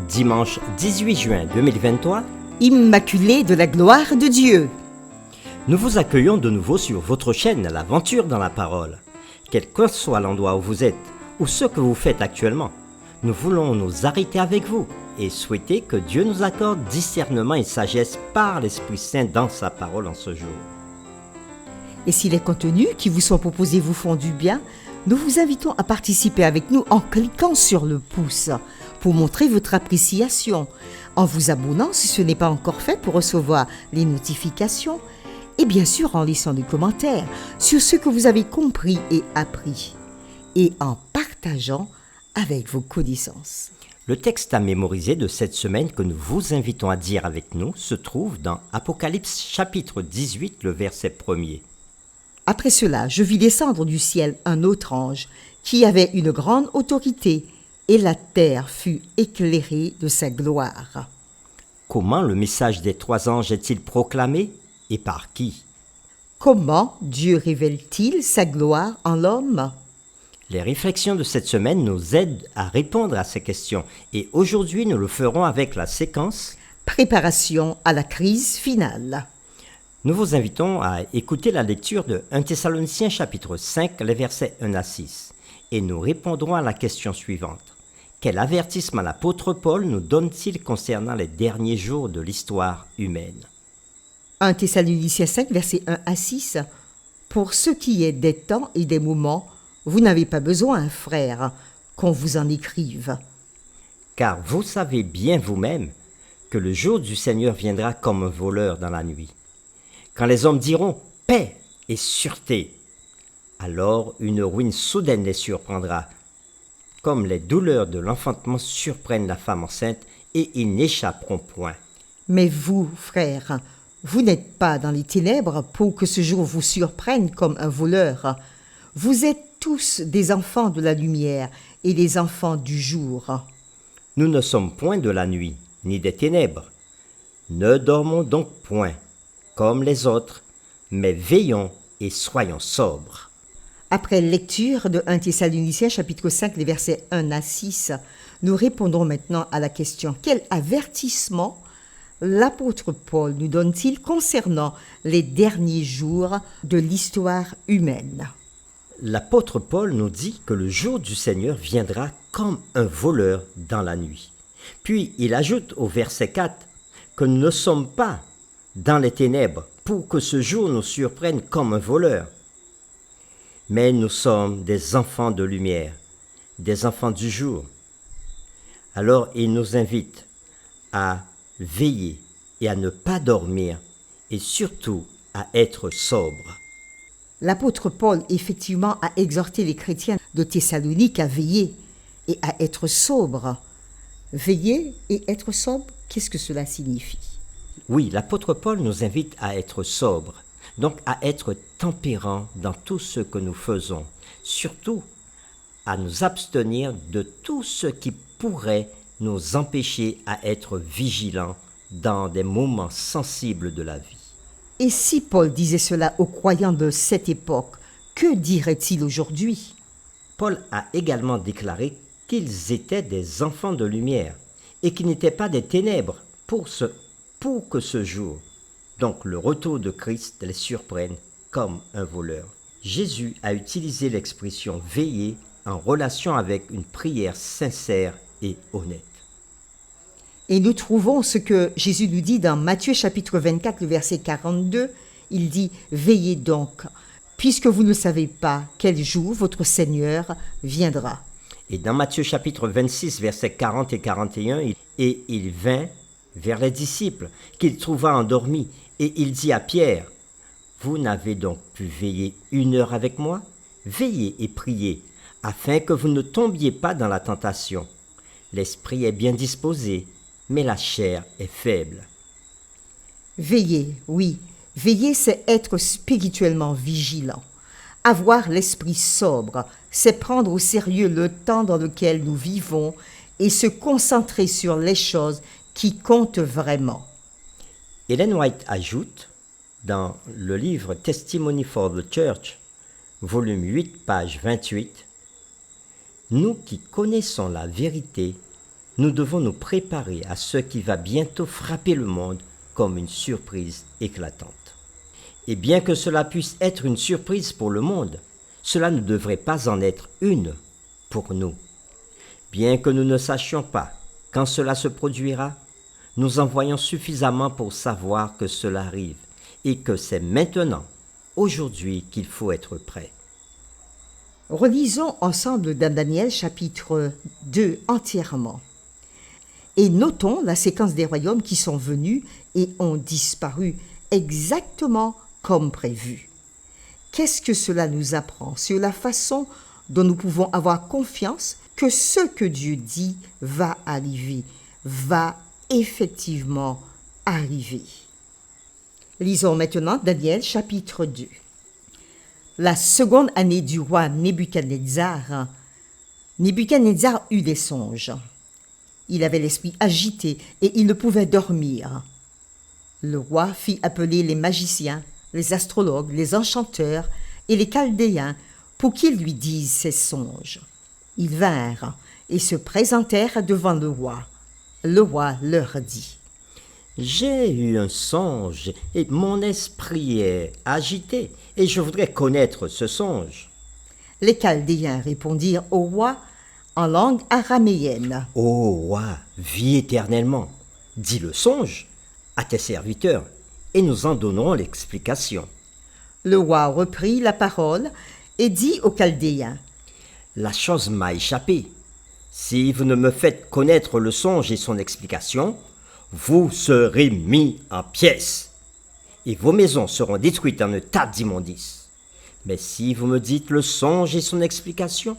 Dimanche 18 juin 2023, Immaculée de la gloire de Dieu. nous vous accueillons de nouveau sur votre chaîne L'Aventure dans la Parole. Quel que soit l'endroit où vous êtes ou ce que vous faites actuellement, nous voulons nous arrêter avec vous et souhaiter que Dieu nous accorde discernement et sagesse par l'Esprit Saint dans sa parole en ce jour. Et si les contenus qui vous sont proposés vous font du bien, nous vous invitons à participer avec nous en cliquant sur le pouce pour montrer votre appréciation, en vous abonnant si ce n'est pas encore fait pour recevoir les notifications, et bien sûr en laissant des commentaires sur ce que vous avez compris et appris, et en partageant avec vos connaissances. Le texte à mémoriser de cette semaine que nous vous invitons à dire avec nous se trouve dans Apocalypse chapitre 18, le verset 1er. Après cela, je vis descendre du ciel un autre ange qui avait une grande autorité, et la terre fut éclairée de sa gloire. Comment le message des trois anges est-il proclamé et par qui? Comment Dieu révèle-t-il sa gloire en l'homme? Les réflexions de cette semaine nous aident à répondre à ces questions et aujourd'hui nous le ferons avec la séquence Préparation à la crise finale. Nous vous invitons à écouter la lecture de 1 Thessaloniciens chapitre 5, les versets 1 à 6 et nous répondrons à la question suivante. Quel avertissement l'apôtre Paul nous donne-t-il concernant les derniers jours de l'histoire humaine? 1 Thessaloniciens 5, versets 1 à 6. Pour ce qui est des temps et des moments, vous n'avez pas besoin, frères, qu'on vous en écrive. Car vous savez bien vous-même que le jour du Seigneur viendra comme un voleur dans la nuit. Quand les hommes diront « paix et sûreté », alors une ruine soudaine les surprendra, comme les douleurs de l'enfantement surprennent la femme enceinte, et ils n'échapperont point. Mais vous, frères, vous n'êtes pas dans les ténèbres pour que ce jour vous surprenne comme un voleur. Vous êtes tous des enfants de la lumière et des enfants du jour. Nous ne sommes point de la nuit, ni des ténèbres. Ne dormons donc point, comme les autres, mais veillons et soyons sobres. Après lecture de 1 Thessaloniciens chapitre 5, les versets 1 à 6, nous répondons maintenant à la question: quel avertissement l'apôtre Paul nous donne-t-il concernant les derniers jours de l'histoire humaine? L'apôtre Paul nous dit que le jour du Seigneur viendra comme un voleur dans la nuit. Puis il ajoute au verset 4 que nous ne sommes pas dans les ténèbres pour que ce jour nous surprenne comme un voleur. Mais nous sommes des enfants de lumière, des enfants du jour. Alors il nous invite à veiller et à ne pas dormir et surtout à être sobres. L'apôtre Paul, effectivement, a exhorté les chrétiens de Thessalonique à veiller et à être sobres. Veiller et être sobre, qu'est-ce que cela signifie? Oui, l'apôtre Paul nous invite à être sobres, donc à être tempérants dans tout ce que nous faisons, surtout à nous abstenir de tout ce qui pourrait nous empêcher à être vigilants dans des moments sensibles de la vie. Et si Paul disait cela aux croyants de cette époque, que dirait-il aujourd'hui? Paul a également déclaré qu'ils étaient des enfants de lumière et qu'ils n'étaient pas des ténèbres pour que ce jour, donc le retour de Christ, les surprenne comme un voleur. Jésus a utilisé l'expression « veiller » en relation avec une prière sincère et honnête. Et nous trouvons ce que Jésus nous dit dans Matthieu chapitre 24, le verset 42. Il dit « Veillez donc, puisque vous ne savez pas quel jour votre Seigneur viendra. » Et dans Matthieu chapitre 26, versets 40 et 41, et il vint vers les disciples qu'il trouva endormis, et il dit à Pierre, « Vous n'avez donc pu veiller 1 heure avec moi? Veillez et priez, afin que vous ne tombiez pas dans la tentation. L'esprit est bien disposé, mais la chair est faible. » Veiller, oui, veiller, c'est être spirituellement vigilant. Avoir l'esprit sobre, c'est prendre au sérieux le temps dans lequel nous vivons et se concentrer sur les choses qui comptent vraiment. Ellen White ajoute, dans le livre Testimony for the Church, volume 8, page 28, « Nous qui connaissons la vérité, nous devons nous préparer à ce qui va bientôt frapper le monde comme une surprise éclatante. Et bien que cela puisse être une surprise pour le monde, cela ne devrait pas en être une pour nous. Bien que nous ne sachions pas quand cela se produira, nous en voyons suffisamment pour savoir que cela arrive et que c'est maintenant, aujourd'hui, qu'il faut être prêt. Relisons ensemble dans Daniel chapitre 2 entièrement. Et notons la séquence des royaumes qui sont venus et ont disparu exactement comme prévu. Qu'est-ce que cela nous apprend sur la façon dont nous pouvons avoir confiance que ce que Dieu dit va arriver, va effectivement arriver. Lisons maintenant Daniel chapitre 2. La seconde année du roi Nebuchadnezzar, Nebuchadnezzar eut des songes. Il avait l'esprit agité et il ne pouvait dormir. Le roi fit appeler les magiciens, les astrologues, les enchanteurs et les chaldéens pour qu'ils lui disent ses songes. Ils vinrent et se présentèrent devant le roi. Le roi leur dit : « J'ai eu un songe et mon esprit est agité et je voudrais connaître ce songe. » Les chaldéens répondirent au roi en langue araméenne : « Ô roi, vis éternellement, dis le songe à tes serviteurs et nous en donnerons l'explication. » Le roi reprit la parole et dit aux chaldéens : « La chose m'a échappé. Si vous ne me faites connaître le songe et son explication, vous serez mis en pièces, et vos maisons seront détruites en un tas d'immondices. Mais si vous me dites le songe et son explication,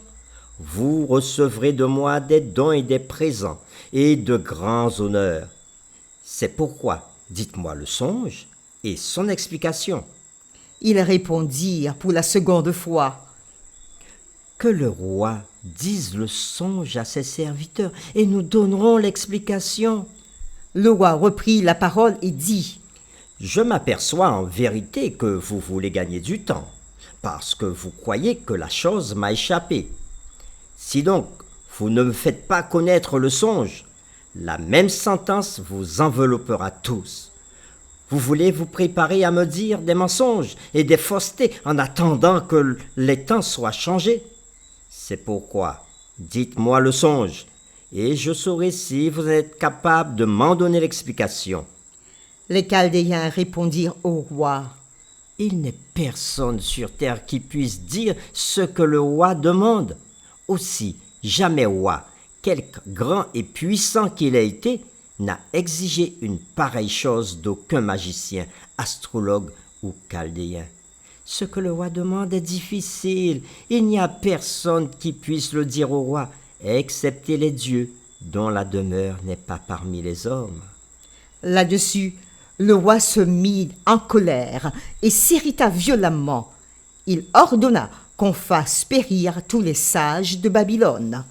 vous recevrez de moi des dons et des présents, et de grands honneurs. C'est pourquoi, dites-moi le songe et son explication. » Ils répondirent pour la seconde fois : « Que le roi dise le songe à ses serviteurs, et nous donnerons l'explication. » Le roi reprit la parole et dit : « Je m'aperçois en vérité que vous voulez gagner du temps, parce que vous croyez que la chose m'a échappé. Si donc vous ne me faites pas connaître le songe, la même sentence vous enveloppera tous. Vous voulez vous préparer à me dire des mensonges et des faussetés en attendant que les temps soient changés. C'est pourquoi, dites-moi le songe, et je saurai si vous êtes capable de m'en donner l'explication. » Les chaldéens répondirent au roi : « Il n'est personne sur terre qui puisse dire ce que le roi demande. Aussi, jamais roi, quelque grand et puissant qu'il ait été, n'a exigé une pareille chose d'aucun magicien, astrologue ou chaldéen. Ce que le roi demande est difficile. Il n'y a personne qui puisse le dire au roi, excepté les dieux, dont la demeure n'est pas parmi les hommes. » Là-dessus, le roi se mit en colère et s'irrita violemment. Il ordonna qu'on fasse périr tous les sages de Babylone.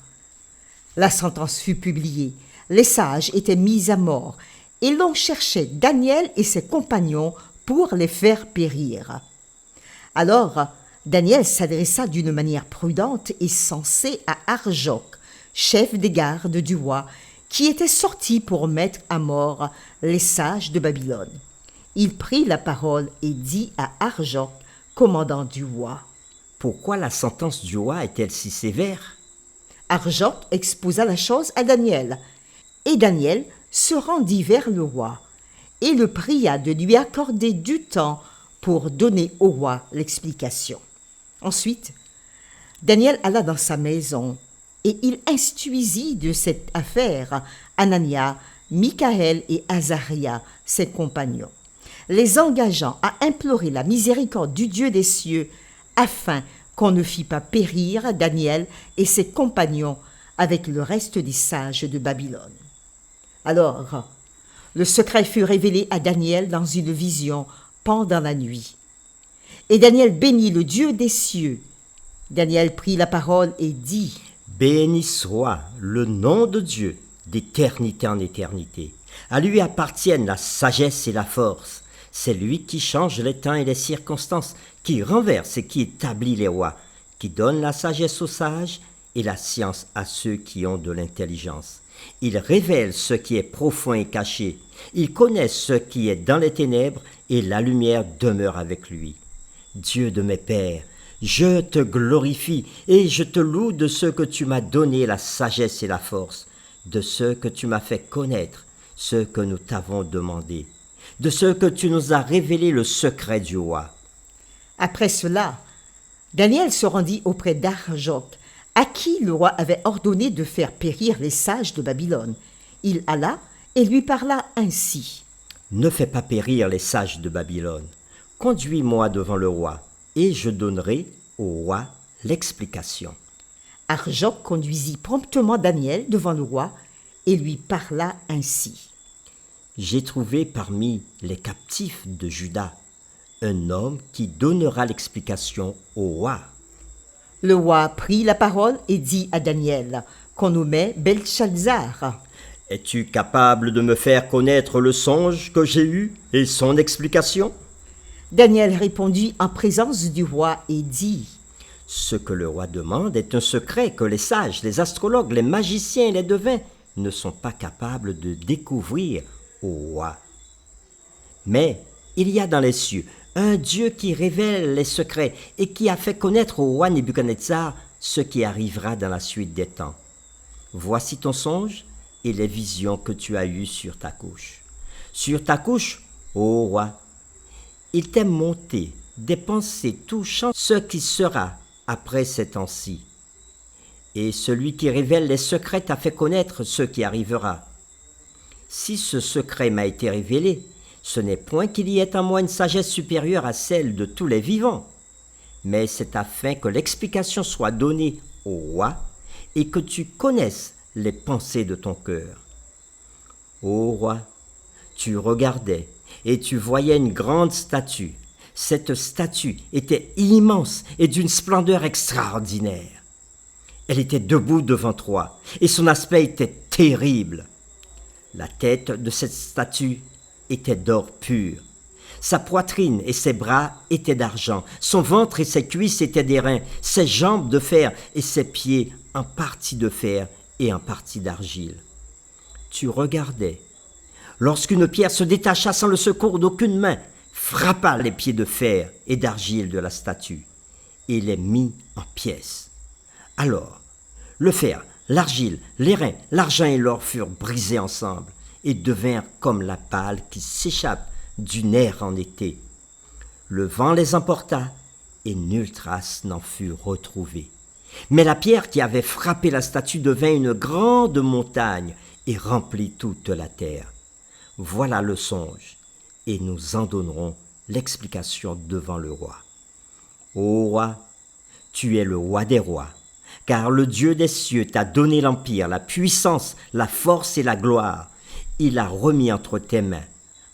La sentence fut publiée. Les sages étaient mis à mort, et l'on cherchait Daniel et ses compagnons pour les faire périr. Alors, Daniel s'adressa d'une manière prudente et sensée à Arjoc, chef des gardes du roi, qui était sorti pour mettre à mort les sages de Babylone. Il prit la parole et dit à Arjoc, commandant du roi : « Pourquoi la sentence du roi est-elle si sévère ?» Arjoc exposa la chose à Daniel, et Daniel se rendit vers le roi et le pria de lui accorder du temps pour donner au roi l'explication. Ensuite, Daniel alla dans sa maison et il instruisit de cette affaire Anania, Michaël et Azaria, ses compagnons, les engageant à implorer la miséricorde du Dieu des cieux afin qu'on ne fît pas périr Daniel et ses compagnons avec le reste des sages de Babylone. Alors, le secret fut révélé à Daniel dans une vision pendant la nuit. Et Daniel bénit le Dieu des cieux. Daniel prit la parole et dit : « Béni soit le nom de Dieu d'éternité en éternité. À lui appartiennent la sagesse et la force. C'est lui qui change les temps et les circonstances, qui renverse et qui établit les rois, qui donne la sagesse aux sages et la science à ceux qui ont de l'intelligence. Il révèle ce qui est profond et caché. Il connaît ce qui est dans les ténèbres et la lumière demeure avec lui. Dieu de mes pères, je te glorifie et je te loue de ce que tu m'as donné la sagesse et la force, de ce que tu m'as fait connaître, ce que nous t'avons demandé, de ce que tu nous as révélé le secret du roi. Après cela, Daniel se rendit auprès d'Arjoc, à qui le roi avait ordonné de faire périr les sages de Babylone. Il alla et lui parla ainsi. Ne fais pas périr les sages de Babylone. Conduis-moi devant le roi, et je donnerai au roi l'explication. Arjoc conduisit promptement Daniel devant le roi et lui parla ainsi. J'ai trouvé parmi les captifs de Juda un homme qui donnera l'explication au roi. Le roi prit la parole et dit à Daniel, qu'on nommait Belchazzar. Es-tu capable de me faire connaître le songe que j'ai eu et son explication? Daniel répondit en présence du roi et dit, Ce que le roi demande est un secret que les sages, les astrologues, les magiciens et les devins ne sont pas capables de découvrir au roi. Mais il y a dans les cieux un Dieu qui révèle les secrets et qui a fait connaître au roi Nebuchadnezzar ce qui arrivera dans la suite des temps. Voici ton songe et les visions que tu as eues sur ta couche. Sur ta couche, ô roi, il t'est monté des pensées touchant ce qui sera après ces temps-ci. Et celui qui révèle les secrets t'a fait connaître ce qui arrivera. Si ce secret m'a été révélé, ce n'est point qu'il y ait en moi une sagesse supérieure à celle de tous les vivants, mais c'est afin que l'explication soit donnée au roi et que tu connaisses les pensées de ton cœur. Ô roi, tu regardais et tu voyais une grande statue. Cette statue était immense et d'une splendeur extraordinaire. Elle était debout devant toi et son aspect était terrible. La tête de cette statue était d'or pur. Sa poitrine et ses bras étaient d'argent. Son ventre et ses cuisses étaient d'airain. Ses jambes de fer et ses pieds en partie de fer et en partie d'argile. Tu regardais. Lorsqu'une pierre se détacha sans le secours d'aucune main, frappa les pieds de fer et d'argile de la statue et les mit en pièces. Alors, le fer, l'argile, l'airain, l'argent et l'or furent brisés ensemble et devinrent comme la pâle qui s'échappe du nerf en été. Le vent les emporta et nulle trace n'en fut retrouvée. Mais la pierre qui avait frappé la statue devint une grande montagne et remplit toute la terre. Voilà le songe, et nous en donnerons l'explication devant le roi. Ô roi, tu es le roi des rois, car le Dieu des cieux t'a donné l'empire, la puissance, la force et la gloire. Il a remis entre tes mains,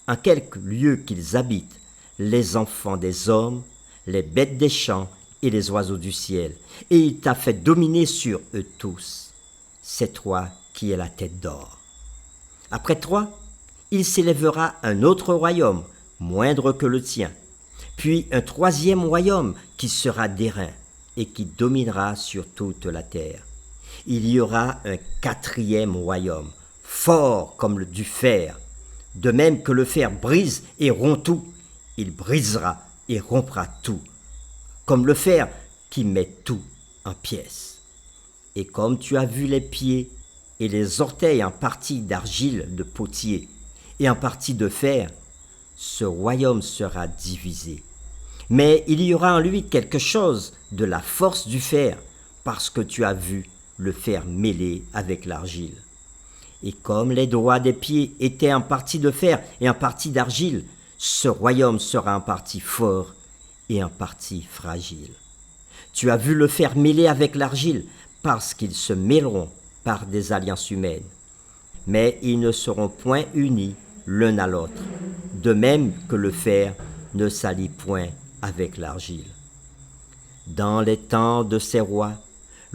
en quelque lieu qu'ils habitent, les enfants des hommes, les bêtes des champs et les oiseaux du ciel, et il t'a fait dominer sur eux tous. C'est toi qui es la tête d'or. Après toi, il s'élèvera un autre royaume, moindre que le tien, puis un troisième royaume qui sera d'airain et qui dominera sur toute la terre. Il y aura un quatrième royaume, fort comme du fer. De même que le fer brise et rompt tout, il brisera et rompra tout, comme le fer qui met tout en pièces. Et comme tu as vu les pieds et les orteils en partie d'argile de potier et en partie de fer, ce royaume sera divisé. Mais il y aura en lui quelque chose de la force du fer, parce que tu as vu le fer mêlé avec l'argile. Et comme les doigts des pieds étaient en partie de fer et en partie d'argile, ce royaume sera en partie fort et en partie fragile. Tu as vu le fer mêlé avec l'argile, parce qu'ils se mêleront par des alliances humaines. Mais ils ne seront point unis l'un à l'autre, de même que le fer ne s'allie point avec l'argile. Dans les temps de ces rois,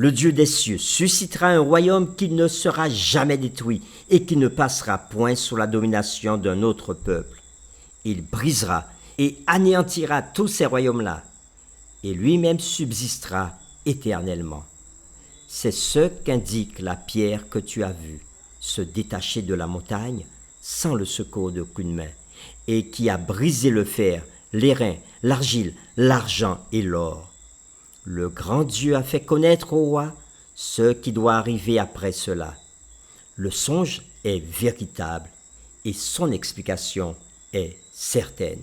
le Dieu des cieux suscitera un royaume qui ne sera jamais détruit et qui ne passera point sous la domination d'un autre peuple. Il brisera et anéantira tous ces royaumes-là, et lui-même subsistera éternellement. C'est ce qu'indique la pierre que tu as vue se détacher de la montagne sans le secours d'aucune main, et qui a brisé le fer, l'airain, l'argile, l'argent et l'or. Le grand Dieu a fait connaître au roi ce qui doit arriver après cela. Le songe est véritable et son explication est certaine.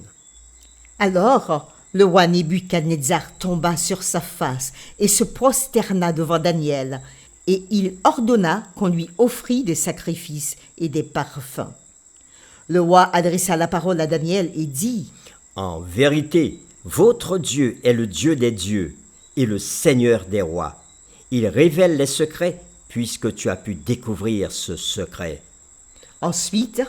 Alors, le roi Nebuchadnezzar tomba sur sa face et se prosterna devant Daniel, et il ordonna qu'on lui offrît des sacrifices et des parfums. Le roi adressa la parole à Daniel et dit : « En vérité, votre Dieu est le Dieu des dieux et le Seigneur des rois. Il révèle les secrets puisque tu as pu découvrir ce secret. » Ensuite,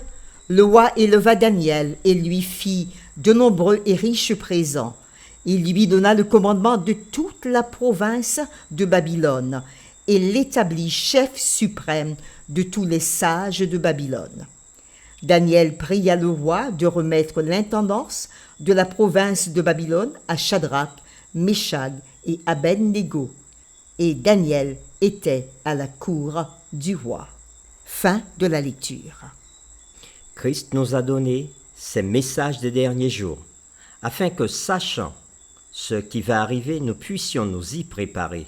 le roi éleva Daniel et lui fit de nombreux et riches présents. Il lui donna le commandement de toute la province de Babylone et l'établit chef suprême de tous les sages de Babylone. Daniel pria le roi de remettre l'intendance de la province de Babylone à Shadrach, Meshach et Abed-Négo. Et Daniel était à la cour du roi. Fin de la lecture. Christ nous a donné ces messages des derniers jours, afin que, sachant ce qui va arriver, nous puissions nous y préparer.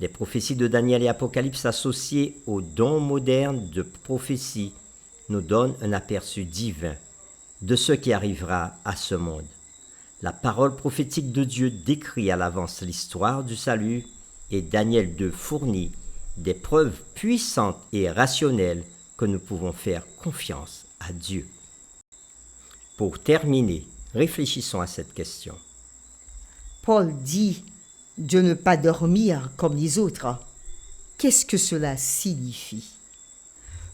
Les prophéties de Daniel et Apocalypse associées aux dons modernes de prophétie nous donnent un aperçu divin de ce qui arrivera à ce monde. La parole prophétique de Dieu décrit à l'avance l'histoire du salut et Daniel 2 fournit des preuves puissantes et rationnelles que nous pouvons faire confiance à Dieu. Pour terminer, réfléchissons à cette question. Paul dit de ne pas dormir comme les autres. Qu'est-ce que cela signifie?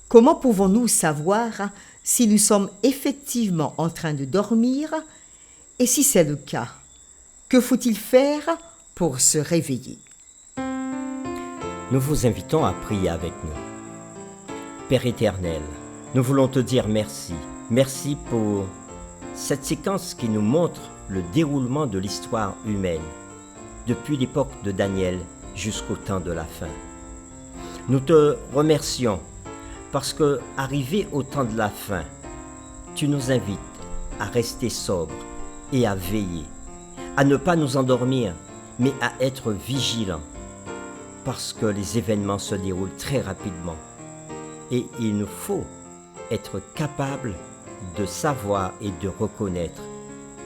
Comment pouvons-nous savoir si nous sommes effectivement en train de dormir? Et si c'est le cas, que faut-il faire pour se réveiller? Nous vous invitons à prier avec nous. Père éternel, nous voulons te dire merci. Merci pour cette séquence qui nous montre le déroulement de l'histoire humaine, depuis l'époque de Daniel jusqu'au temps de la fin. Nous te remercions parce que, arrivé au temps de la fin, tu nous invites à rester sobres et à veiller, à ne pas nous endormir, mais à être vigilants, parce que les événements se déroulent très rapidement et il nous faut être capables de savoir et de reconnaître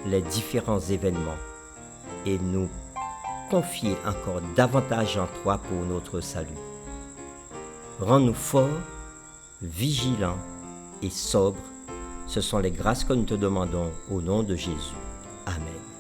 les différents événements et nous confier encore davantage en toi pour notre salut. Rends-nous forts, vigilants et sobres. Ce sont les grâces que nous te demandons au nom de Jésus. Amen.